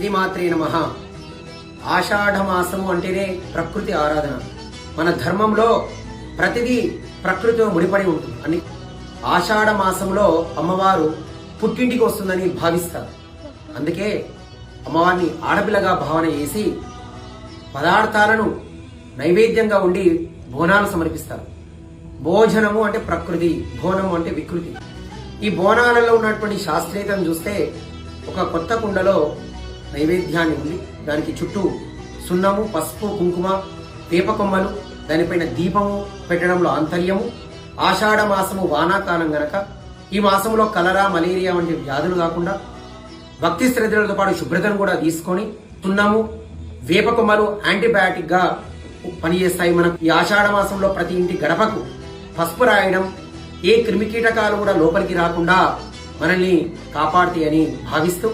శ్రీమాత్రే నమః. ఆషాఢ మాసము అంటేనే ప్రకృతి ఆరాధన. మన ధర్మంలో ప్రతిదీ ప్రకృతితో ముడిపడి ఉంటుంది అని. ఆషాఢ మాసంలో అమ్మవారు పుట్టింటికి వస్తుందని భావిస్తారు. అందుకే అమ్మవారిని ఆడపిల్లగా భావన చేసి పదార్థాలను నైవేద్యంగా ఉండి బోనాలు సమర్పిస్తారు. భోజనము అంటే ప్రకృతి, బోనము అంటే వికృతి. ఈ బోనాలలో ఉన్నటువంటి శాస్త్రీయతను చూస్తే ఒక కొత్త కుండలో నైవేద్యాన్ని ఉండి దానికి చుట్టూ సున్నము, పసుపు, కుంకుమ, వేప కొమ్మలు, దానిపైన దీపము పెట్టడంలో ఆంతర్యము. ఆషాఢ మాసము వానాకాలం గనక ఈ మాసంలో కలరా, మలేరియా వంటి వ్యాధులు కాకుండా భక్తి శ్రద్ధలతో పాటు శుభ్రతను కూడా తీసుకొని సున్నము, వేప కొమ్మలు యాంటీబయాటిక్ గా పనిచేస్తాయి. మనకు ఈ ఆషాఢ మాసంలో ప్రతి ఇంటి గడపకు పసుపు రాయడం ఏ క్రిమికీటకాలు కూడా లోపలికి రాకుండా మనల్ని కాపాడుతాయని భావిస్తూ